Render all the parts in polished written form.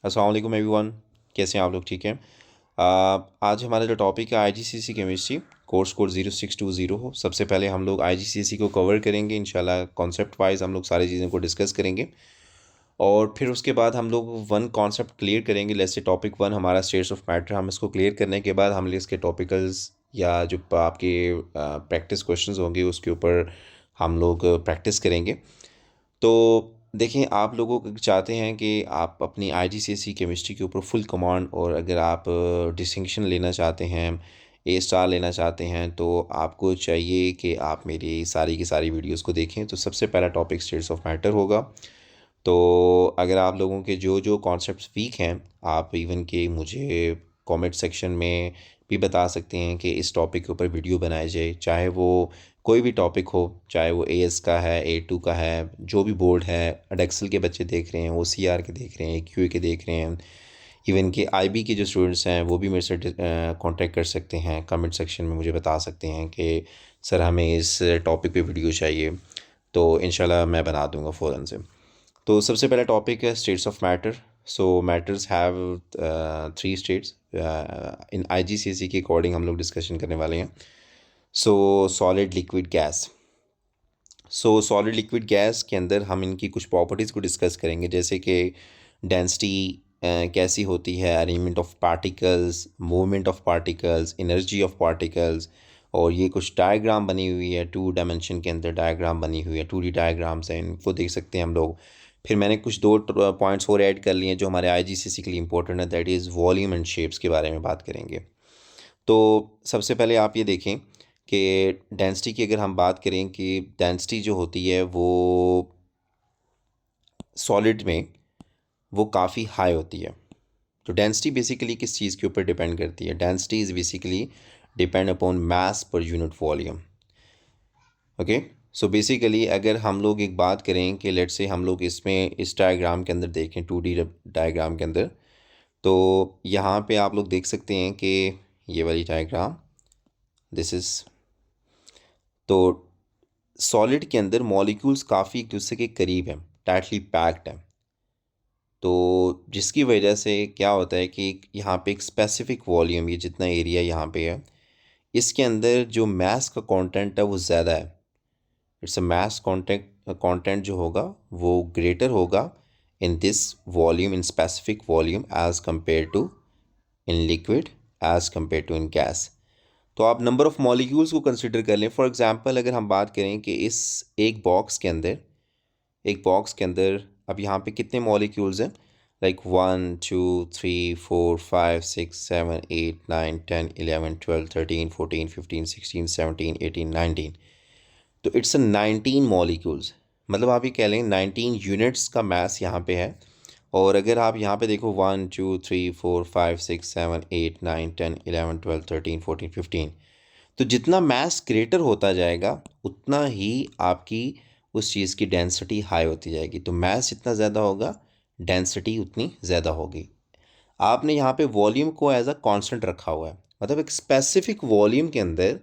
अस्सलाम वालेकुम एवरीवन। कैसे हैं आप लोग? ठीक हैं। आज हमारा जो टॉपिक है आईजीसीएसई केमिस्ट्री कोर्स कोड 0620 हो। सबसे पहले हम लोग आईजीसीएसई को कवर करेंगे इंशाल्लाह। कॉन्सेप्ट वाइज हम लोग सारी चीज़ों को डिस्कस करेंगे और फिर उसके बाद हम लोग वन कॉन्सेप्ट क्लियर करेंगे। जैसे टॉपिक वन हमारा स्टेट्स ऑफ मैटर, हम इसको क्लियर करने के बाद हम लोग इसके टॉपिकल्स या जो आपके प्रैक्टिस क्वेश्चंस होंगे उसके ऊपर हम लोग प्रैक्टिस करेंगे। तो देखिए, आप लोगों को चाहते हैं कि आप अपनी आईजीसीएसई केमिस्ट्री के ऊपर फुल कमांड, और अगर आप डिस्टिंक्शन लेना चाहते हैं, ए स्टार लेना चाहते हैं, तो आपको चाहिए कि आप मेरी सारी की सारी वीडियोस को देखें। तो सबसे पहला टॉपिक स्टेट्स ऑफ मैटर होगा। तो अगर आप लोगों के जो जो कॉन्सेप्ट्स वीक हैं, आप इवन के मुझे कमेंट सेक्शन में भी बता सकते हैं कि इस टॉपिक के ऊपर वीडियो बनाया जाए। चाहे वो कोई भी टॉपिक हो, चाहे वो एएस का है, ए2 का है, जो भी बोर्ड है, एडेक्सल के बच्चे देख रहे हैं, ओसीआर के देख रहे हैं, क्यूए के देख रहे हैं, इवन के आईबी के जो स्टूडेंट्स हैं वो भी मेरे से कांटेक्ट कर सकते हैं। कमेंट सेक्शन में मुझे बता सकते हैं कि सर हमें इस टॉपिक पे वीडियो चाहिए, तो इंशाल्लाह मैं बना दूंगा फ़ौरन से। तो सबसे पहला टॉपिक है states of matter. So matters have 3 states. In IGCSE के अकॉर्डिंग हम लोग डिस्कशन करने वाले हैं। So solid, liquid, gas. So solid, liquid, gas के अंदर हम इनकी कुछ प्रॉपर्टीज़ को डिस्कस करेंगे, जैसे कि डेंसिटी कैसी होती है, arrangement of particles, movement of particles, energy of particles. और ये कुछ डायग्राम बनी हुई है, 2 डायमेंशन के अंदर डायग्राम बनी हुई है, 2D डायग्राम्स हैं, इनको देख सकते हैं हम लोग। फिर मैंने कुछ दो पॉइंट्स और ऐड कर लिए हैं जो हमारे आईजीसीएसई के लिए इंपॉर्टेंट है, that is volume and shapes के बारे में बात करेंगे। तो सबसे पहले आप ये देखें कि डेंसिटी की अगर हम बात करें कि डेंसिटी जो होती है वो सॉलिड में वो काफ़ी हाई होती है। तो डेंसिटी बेसिकली किस चीज़ के ऊपर डिपेंड करती है? Density is basically depend upon mass per unit volume. Okay, so basically अगर हम लोग एक बात करें कि लेट्स से हम लोग इसमें इस डायग्राम के अंदर देखें, 2D डायग्राम के अंदर, तो यहाँ पे आप लोग देख सकते हैं कि ये वाली डायग्राम, दिस इज़, तो सॉलिड के अंदर मॉलिक्यूल्स काफ़ी एक दूसरे के करीब हैं, टाइटली पैक्ड हैं। तो जिसकी वजह से क्या होता है कि यहाँ पे एक स्पेसिफिक वॉल्यूम, ये जितना एरिया यहाँ पे है, इसके अंदर जो मैस का कंटेंट है वो ज़्यादा है। इट्स अ मैस कंटेंट जो होगा वो ग्रेटर होगा in this volume, in specific volume, as compare to in liquid, as compare to in gas. तो आप नंबर ऑफ़ मॉलिक्यूल्स को कंसिडर कर लें। फॉर एग्जांपल अगर हम बात करें कि इस एक बॉक्स के अंदर, अब यहाँ पे कितने मॉलिक्यूल्स हैं, लाइक 1 2 3 4 5 6 7 8 9 10 11 12 13 14 15 16 17 18 19। तो इट्स अ 19 मॉलिक्यूल्स, मतलब आप ये कह लें 19 यूनिट्स का मास यहाँ पे है। और अगर आप यहाँ पे देखो 1 2 3 4 5 6 7 8 9 10 11 12 13 14 15, तो जितना मास ग्रेटर होता जाएगा उतना ही आपकी उस चीज़ की डेंसिटी हाई होती जाएगी। तो मास जितना ज़्यादा होगा, डेंसिटी उतनी ज़्यादा होगी। आपने यहाँ पे वॉल्यूम को एज अ कांस्टेंट रखा हुआ है, मतलब एक स्पेसिफिक वॉल्यूम के अंदर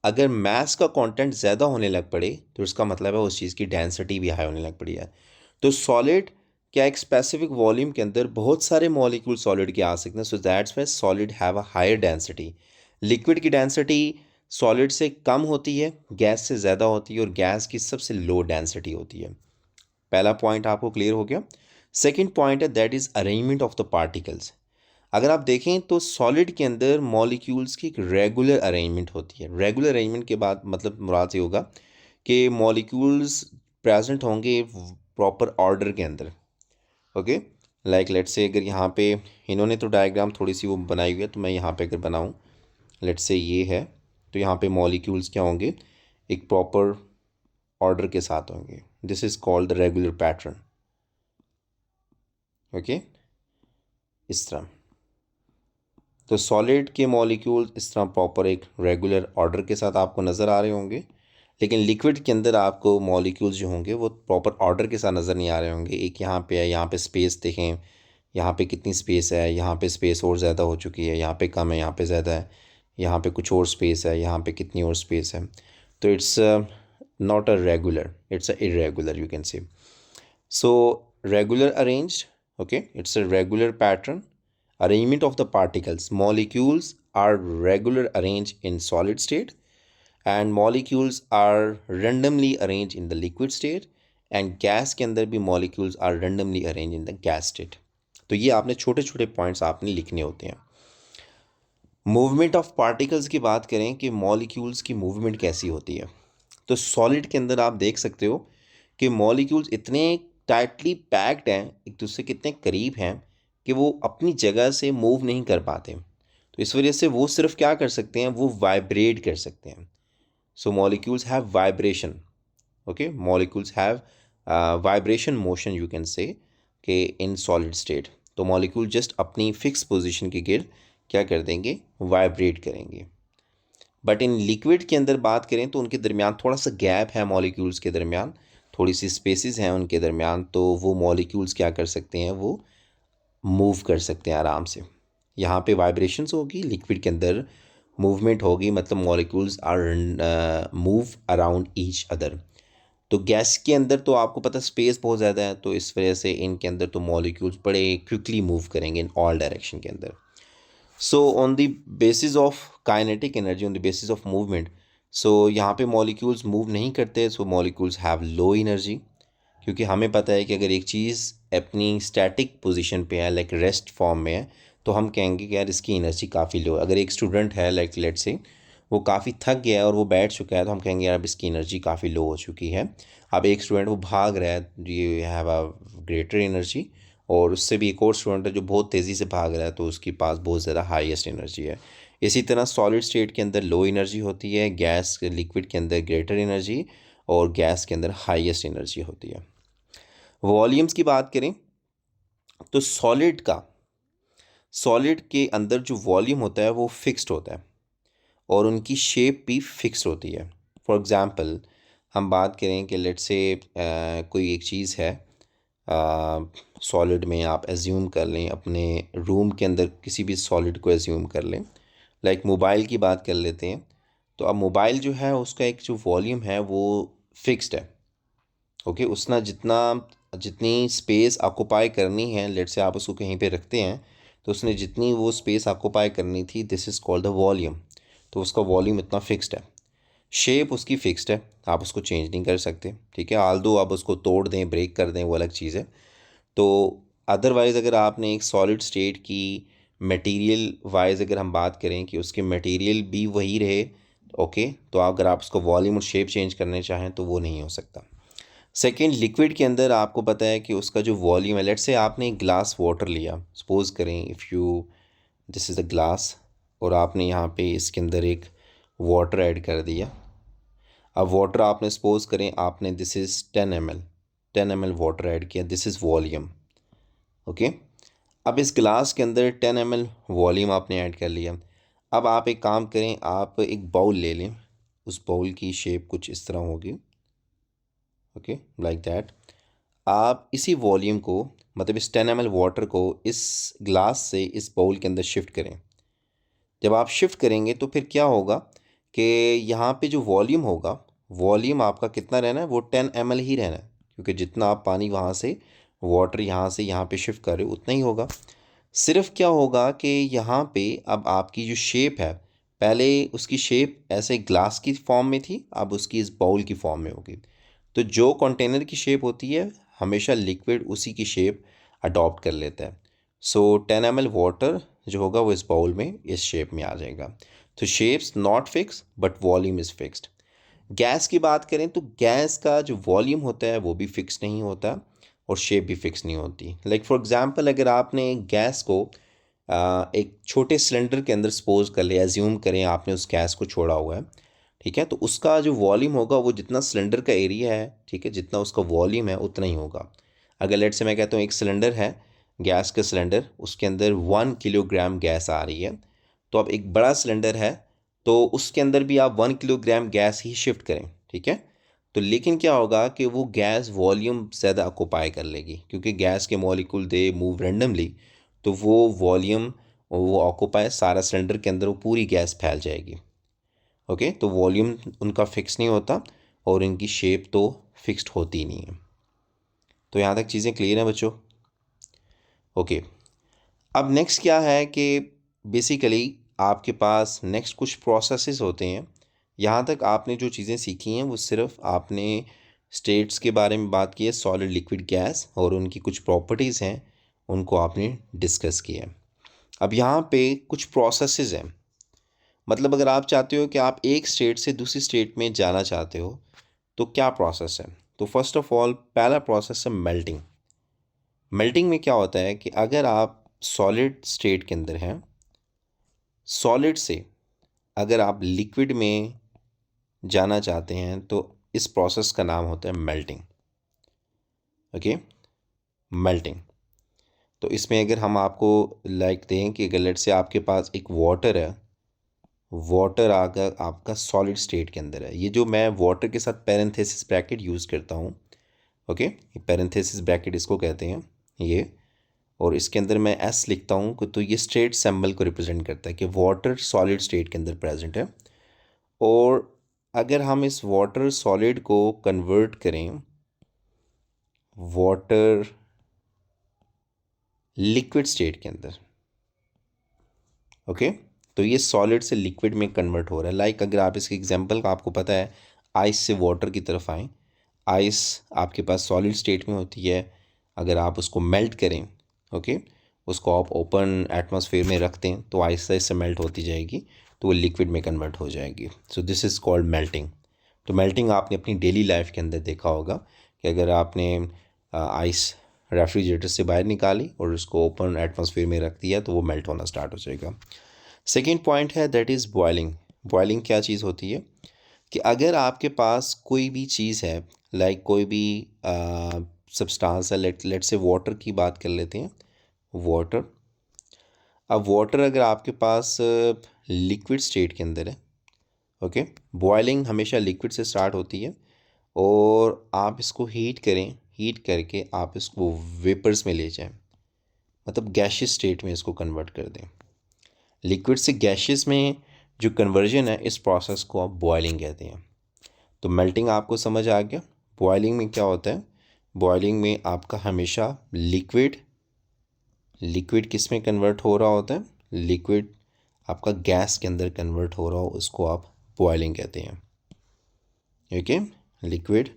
अगर मास का कंटेंट ज़्यादा होने लग पड़े तो इसका मतलब है उस चीज़ की डेंसिटी भी हाई होने लग पड़ी है। तो सॉलिड क्या एक स्पेसिफिक वॉल्यूम के अंदर बहुत सारे मॉलिक्यूल सॉलिड के आ सकते हैं, so that's why solid have a higher density. Liquid की डेंसिटी सॉलिड से कम होती है, गैस से ज़्यादा होती है, और गैस की सबसे लो डेंसिटी होती है। पहला पॉइंट आपको क्लियर हो गया। सेकंड पॉइंट है that is arrangement of the particles. अगर आप देखें तो सॉलिड के अंदर मॉलिक्यूल्स की एक रेगुलर अरेंजमेंट होती है। रेगुलर अरेंजमेंट के बाद मतलब मुराद ये होगा कि मॉलिक्यूल्स प्रेजेंट होंगे प्रॉपर ऑर्डर के अंदर। ओके, लाइक लेट्स से अगर यहाँ पे इन्होंने तो डायग्राम थोड़ी सी वो बनाई हुई है, तो मैं यहाँ पे अगर बनाऊँ, लेट्स से ये है, तो यहाँ पे मॉलिक्यूल्स क्या होंगे, एक प्रॉपर ऑर्डर के साथ होंगे। This is called the regular pattern. Okay, इस तरह। तो सॉलिड के मॉलिक्यूल इस तरह प्रॉपर एक रेगुलर ऑर्डर के साथ आपको नज़र आ रहे होंगे, लेकिन लिक्विड के अंदर आपको मॉलिक्यूल्स जो होंगे वो प्रॉपर ऑर्डर के साथ नज़र नहीं आ रहे होंगे। एक यहाँ पे है, यहाँ पे स्पेस देखें, यहाँ पे कितनी स्पेस है, यहाँ पे स्पेस और ज़्यादा हो चुकी है, यहाँ पे कम है, यहाँ पे ज़्यादा है, यहाँ पे कुछ और स्पेस है, यहाँ पे कितनी और स्पेस है। तो it's not a regular, it's a irregular, you can से। So regular arranged Okay, it's a regular pattern arrangement of the particles. Molecules are regular arranged in solid state, and molecules are randomly arranged in the liquid state, and gas के अंदर भी molecules are randomly arranged in the gas state. तो ये आपने छोटे छोटे points आपने लिखने होते हैं. मूवमेंट ऑफ पार्टिकल्स की बात करें कि मॉलिक्यूल्स की मूवमेंट कैसी होती है, तो सॉलिड के अंदर आप देख सकते हो कि मॉलिक्यूल्स इतने टाइटली पैक्ड हैं, एक दूसरे के इतने करीब हैं कि वो अपनी जगह से मूव नहीं कर पाते. तो इस वजह से वो सिर्फ क्या कर सकते हैं, वो वाइब्रेट कर सकते हैं. So molecules have vibration. Okay, molecules have vibration motion you can say कि इन सॉलिड स्टेट. तो मॉलिक्यूल जस्ट अपनी फिक्स पोजीशन के गिर्द क्या कर देंगे, वाइब्रेट करेंगे. बट इन लिक्विड के अंदर बात करें तो उनके दरमियान थोड़ा सा गैप है, मॉलिक्यूल्स के दरमियान थोड़ी सी स्पेसेस हैं उनके दरमियान, तो वो मॉलिक्यूल्स क्या कर सकते हैं, वो मूव कर सकते हैं आराम से. यहाँ पे वाइब्रेशंस होगी, लिक्विड के अंदर मूवमेंट होगी, मतलब molecules are move around each other. तो गैस के अंदर तो आपको पता स्पेस बहुत ज़्यादा है, तो इस वजह से इनके अंदर तो मॉलिक्यूल्स बड़े क्विकली मूव करेंगे इन ऑल डायरेक्शन के अंदर. So on the basis of kinetic energy, on the basis of movement, so यहाँ पे मॉलिक्यूल्स मूव नहीं करते. So molecules have low energy, क्योंकि हमें पता है कि अगर एक चीज़ अपनी स्टैटिक पोजीशन पे है, लाइक रेस्ट फॉर्म में है, तो हम कहेंगे कि यार इसकी एनर्जी काफ़ी लो है. अगर एक स्टूडेंट है, लाइक लेट से वो काफ़ी थक गया है और वो बैठ चुका है, तो हम कहेंगे यार अब इसकी एनर्जी काफ़ी लो हो चुकी है. अब एक स्टूडेंट वो भाग रहा है, ये हैव अ ग्रेटर एनर्जी, और उससे भी एक और स्टूडेंट है जो बहुत तेज़ी से भाग रहा है, तो उसके पास बहुत ज़्यादा हाईएस्ट एनर्जी है. इसी तरह सॉलिड स्टेट के अंदर लो एनर्जी होती है, गैस लिक्विड के अंदर ग्रेटर एनर्जी, और गैस के अंदर हाईएस्ट एनर्जी होती है. वॉल्यूम्स की बात करें तो सॉलिड के अंदर जो वॉल्यूम होता है वो फिक्स्ड होता है, और उनकी शेप भी फिक्स होती है. फॉर एग्ज़ाम्पल हम बात करें कि लेट से कोई एक चीज़ है सॉलिड में, आप एज्यूम कर लें अपने रूम के अंदर किसी भी सॉलिड को एज्यूम कर लें, लाइक मोबाइल की बात कर लेते हैं. तो अब मोबाइल जो है उसका एक जो वॉल्यूम है वो फिक्स्ड है. ओके, उसना जितनी स्पेस ऑक्यूपाई करनी है, लेट से आप उसको कहीं पे रखते हैं, तो उसने जितनी वो स्पेस ऑक्यूपाई करनी थी, this is called the volume. तो उसका वॉल्यूम इतना फिक्स्ड है. शेप उसकी फ़िक्स्ड है, आप उसको चेंज नहीं कर सकते. ठीक है, आल दो आप उसको तोड़ दें, ब्रेक कर दें, वो अलग चीज़ है. तो अदरवाइज़ अगर आपने एक सॉलिड स्टेट की मटेरियल वाइज अगर हम बात करें कि उसके मटेरियल भी वही रहे, ओके, तो अगर आप उसको वॉल्यूम और शेप चेंज करने चाहें तो वो नहीं हो सकता. सेकेंड, लिक्विड के अंदर आपको पता है कि उसका जो वॉल्यूम है, लेट से आपने एक ग्लास वाटर लिया, सपोज़ करें if you this is a glass, और आपने यहाँ पे इसके अंदर एक वाटर ऐड कर दिया. अब वाटर आपने सपोज़ करें आपने this is 10 ml water add किया, दिस इज़ वॉल्यूम. ओके, अब इस ग्लास के अंदर 10 ml वॉल्यूम आपने ऐड कर लिया. अब आप एक काम करें, आप एक बाउल ले लें, उस बाउल की शेप कुछ इस तरह होगी. Okay, like that. आप इसी वॉल्यूम को, मतलब इस 10 ml वाटर को इस ग्लास से इस बाउल के अंदर शिफ्ट करें. जब आप शिफ्ट करेंगे तो फिर क्या होगा कि यहाँ पे जो वॉल्यूम होगा, वॉल्यूम आपका कितना रहना है, वो 10 ml ही रहना है, क्योंकि जितना आप पानी वहाँ से वाटर यहाँ से यहाँ पे शिफ्ट कर रहे हो उतना ही होगा. सिर्फ क्या होगा कि यहाँ पे अब आपकी जो शेप है, पहले उसकी शेप ऐसे ग्लास की फॉर्म में थी, अब उसकी इस बाउल की फॉर्म में होगी. तो जो कंटेनर की शेप होती है हमेशा लिक्विड उसी की शेप अडॉप्ट कर लेता है. सो 10 ml वाटर जो होगा वो इस बाउल में इस शेप में आ जाएगा. तो shapes not fix but volume is fixed. Gas की बात करें तो गैस का जो वॉल्यूम होता है वो भी फिक्स नहीं होता, और शेप भी फिक्स नहीं होती. लाइक फॉर एग्जांपल अगर आपने गैस को एक छोटे सिलेंडर के अंदर सपोज कर लिया, एज्यूम करें आपने उस गैस को छोड़ा हुआ है, ठीक है, तो उसका जो वॉल्यूम होगा वो जितना सिलेंडर का एरिया है, ठीक है, जितना उसका वॉल्यूम है उतना ही होगा. अगर लेट से मैं कहता हूँ एक सिलेंडर है, गैस का सिलेंडर, उसके अंदर 1 किलोग्राम गैस आ रही है, तो अब एक बड़ा सिलेंडर है तो उसके अंदर भी आप 1 किलोग्राम गैस ही शिफ्ट करें, ठीक है. तो लेकिन क्या होगा कि वो गैस वॉल्यूम ज़्यादा ऑक्यूपाई कर लेगी, क्योंकि गैस के मॉलिक्यूल दे मूव रेंडमली, तो वो वॉल्यूम वो ऑक्यूपाई सारा सिलेंडर के अंदर वो पूरी गैस फैल जाएगी. ओके, तो वॉल्यूम उनका फिक्स नहीं होता और इनकी शेप तो फिक्स्ड होती नहीं है. तो यहाँ तक चीज़ें क्लियर हैं बच्चों. ओके, अब नेक्स्ट क्या है कि बेसिकली आपके पास नेक्स्ट कुछ प्रोसेसेस होते हैं। यहाँ तक आपने जो चीज़ें सीखी हैं वो सिर्फ आपने स्टेट्स के बारे में बात की है, सॉलिड लिक्विड गैस, और उनकी कुछ प्रॉपर्टीज़ हैं उनको आपने डिस्कस किया है। अब यहाँ पे कुछ प्रोसेसेस हैं, मतलब अगर आप चाहते हो कि आप एक स्टेट से दूसरी स्टेट में जाना चाहते हो तो क्या प्रोसेस है। तो फर्स्ट ऑफ ऑल पहला प्रोसेस है मेल्टिंग। मेल्टिंग में क्या होता है कि अगर आप सॉलिड स्टेट के अंदर हैं, सॉलिड से अगर आप लिक्विड में जाना चाहते हैं तो इस प्रोसेस का नाम होता है मेल्टिंग। Okay, melting. तो इसमें अगर हम आपको लाइक दें कि अगर लेट से आपके पास एक वाटर है, वाटर अगर आपका सॉलिड स्टेट के अंदर है, ये जो मैं वाटर के साथ पैरेंथेसिस ब्रैकेट यूज़ करता हूँ, ओके, पैरेंथेसिस ब्रैकेट इसको कहते हैं ये, और इसके अंदर मैं एस लिखता हूँ तो ये स्टेट सिंबल को रिप्रेजेंट करता है कि वाटर सॉलिड स्टेट के अंदर प्रेजेंट है। और अगर हम इस वाटर सॉलिड को कन्वर्ट करें वाटर लिक्विड स्टेट के अंदर, ओके, तो ये सॉलिड से लिक्विड में कन्वर्ट हो रहा है। लाइक अगर आप इसके एग्जांपल का आपको पता है, आइस से वाटर की तरफ आएँ, आइस आपके पास सॉलिड स्टेट में होती है, अगर आप उसको मेल्ट करें, ओके, उसको आप ओपन एटमॉस्फेयर में रख दें तो आहिस्ता से मेल्ट होती जाएगी, तो वो लिक्विड में कन्वर्ट हो जाएगी। So this is called melting. तो मेल्टिंग आपने अपनी डेली लाइफ के अंदर देखा होगा कि अगर आपने आइस रेफ्रिजरेटर से बाहर निकाली और उसको ओपन एटमॉस्फेयर में रख दिया तो वो मेल्ट होना स्टार्ट हो जाएगा। सेकेंड पॉइंट है दैट इज़ बॉयलिंग। बॉयलिंग क्या चीज़ होती है कि अगर आपके पास कोई भी चीज़ है, लाइक कोई भी सब्सटेंस है, लेट से वाटर की बात कर लेते हैं, वाटर। अब वाटर अगर आपके पास लिक्विड स्टेट के अंदर है, ओके, बॉयलिंग हमेशा लिक्विड से स्टार्ट होती है और आप इसको हीट करें, हीट करके आप इसको वेपर्स में ले जाएं, मतलब गैशियस स्टेट में इसको कन्वर्ट कर दें। लिक्विड से गैशियस में जो कन्वर्जन है इस प्रोसेस को आप बॉयलिंग कहते हैं। तो मेल्टिंग आपको समझ आ गया। बॉयलिंग में क्या होता है, बॉयलिंग में आपका हमेशा लिक्विड, लिक्विड किस में कन्वर्ट हो रहा होता है, लिक्विड आपका गैस के अंदर कन्वर्ट हो रहा हो, उसको आप बॉयलिंग कहते हैं। ओके, लिक्विड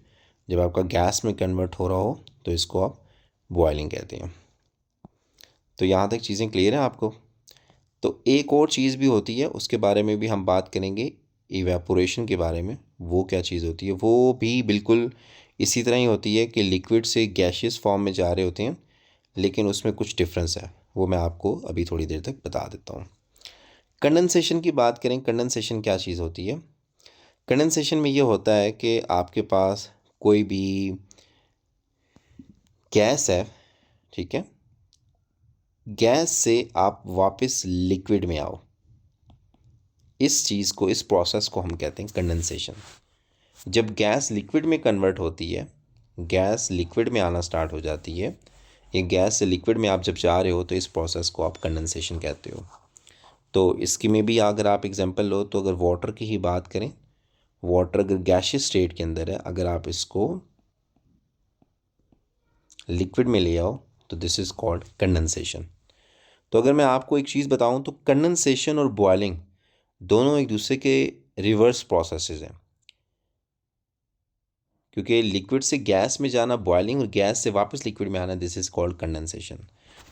जब आपका गैस में कन्वर्ट हो रहा हो तो इसको आप बॉयलिंग कहते हैं। तो यहाँ तक चीज़ें क्लियर हैं आपको। तो एक और चीज़ भी होती है, उसके बारे में भी हम बात करेंगे, इवेपोरेशन के बारे में। वो क्या चीज़ होती है, वो भी बिल्कुल इसी तरह ही होती है कि लिक्विड से गैशियस फॉर्म में जा रहे होते हैं, लेकिन उसमें कुछ डिफरेंस है, वो मैं आपको अभी थोड़ी देर तक बता देता हूँ। कंडेंसेशन की बात करें, कंडेंसेशन क्या चीज़ होती है। कंडेंसेशन में ये होता है कि आपके पास कोई भी गैस है, ठीक है, गैस से आप वापस लिक्विड में आओ, इस चीज़ को, इस प्रोसेस को हम कहते हैं कंडेंसेशन। जब गैस लिक्विड में कन्वर्ट होती है, गैस लिक्विड में आना स्टार्ट हो जाती है, ये गैस से लिक्विड में आप जब जा रहे हो तो इस प्रोसेस को आप कंडेंसेशन कहते हो। तो इसकी में भी अगर आप एग्जांपल लो तो अगर वाटर की ही बात करें, वाटर अगर गैशियस स्टेट के अंदर है, अगर आप इसको लिक्विड में ले आओ तो दिस इज़ कॉल्ड कंडेंसेशन। तो अगर मैं आपको एक चीज़ बताऊं तो कंडेंसेशन और बॉयलिंग दोनों एक दूसरे के रिवर्स प्रोसेसेस हैं, क्योंकि लिक्विड से गैस में जाना बॉयलिंग और गैस से वापस लिक्विड में आना दिस इज़ कॉल्ड कंडेंसेशन।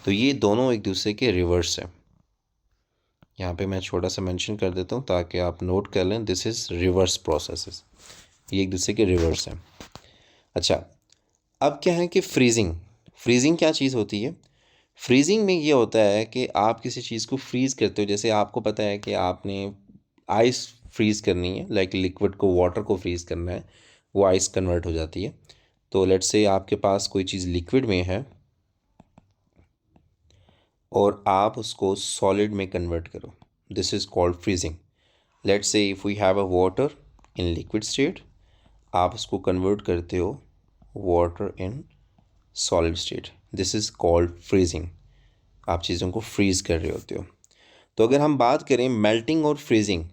तो ये दोनों एक दूसरे के रिवर्स हैं। यहाँ पे मैं छोटा सा मेंशन कर देता हूँ ताकि आप नोट कर लें, दिस इज़ रिवर्स प्रोसेसेस, ये एक दूसरे के रिवर्स हैं। अच्छा, अब क्या है कि फ्रीजिंग, फ्रीजिंग क्या चीज़ होती है। फ्रीजिंग में ये होता है कि आप किसी चीज़ को फ्रीज़ करते हो, जैसे आपको पता है कि आपने आइस फ्रीज़ करनी है, लाइक लिक्विड को, वाटर को फ्रीज़ करना है, वो आइस कन्वर्ट हो जाती है। तो लेट्स से आपके पास कोई चीज़ लिक्विड में है और आप उसको सॉलिड में कन्वर्ट करो, this is called freezing. Let's say if we have a water in liquid state, आप उसको कन्वर्ट करते हो water in solid state, this is called freezing. आप चीज़ों को फ्रीज़ कर रहे होते हो। तो अगर हम बात करें मेल्टिंग और फ्रीजिंग,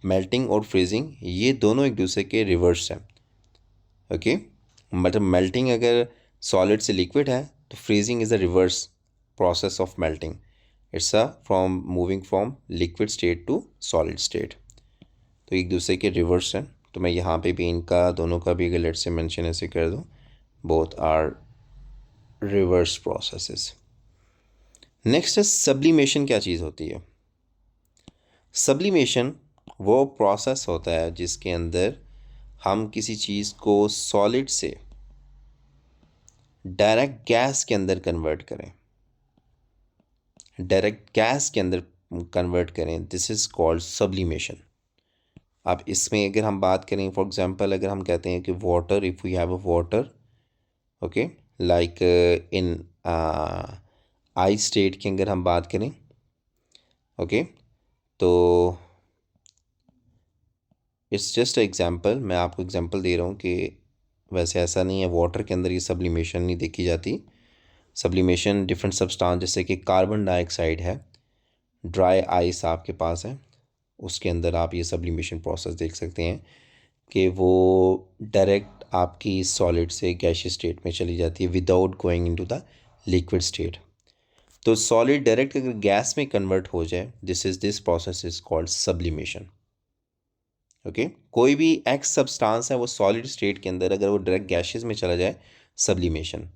मेल्टिंग और फ्रीजिंग ये दोनों एक दूसरे के रिवर्स हैं। ओके, मतलब मेल्टिंग अगर सॉलिड से लिक्विड है तो freezing is a reverse process of melting, it's a from moving from liquid state to solid state, तो एक दूसरे के रिवर्स हैं। तो मैं यहाँ पे भी इनका दोनों का भी अगर लेट से मेंशन ऐसे कर दूँ, both are reverse processes. Next है सब्लिमेशन। क्या चीज़ होती है सब्लिमेशन? वो प्रोसेस होता है जिसके अंदर हम किसी चीज़ को सॉलिड से डायरेक्ट गैस के अंदर कन्वर्ट करें, डायरेक्ट गैस के अंदर कन्वर्ट करें, दिस इज़ कॉल्ड सब्लिमेशन। अब इसमें अगर हम बात करें, फॉर एग्जांपल अगर हम कहते हैं कि water, if we have a water, okay, like in ice state की अगर हम बात करें, ओके, तो इट्स जस्ट एग्जांपल, मैं आपको एग्जांपल दे रहा हूँ कि वैसे ऐसा नहीं है, वाटर के अंदर ये सब्लिमेशन नहीं देखी जाती। सब्लिमेशन डिफरेंट सब्सटेंस, जैसे कि कार्बन डाइऑक्साइड है, ड्राई आइस आपके पास है, उसके अंदर आप ये सब्लिमेशन प्रोसेस देख सकते हैं कि वो डायरेक्ट आपकी सॉलिड से गैसियस स्टेट में चली जाती है without going into the liquid state. तो सॉलिड डायरेक्ट अगर गैस में कन्वर्ट हो जाए, this process is called sublimation. Okay, कोई भी एक्स सब्सटेंस है वो सॉलिड स्टेट के अंदर अगर वो डायरेक्ट गैसेस में चला जाए, सब्लिमेशन।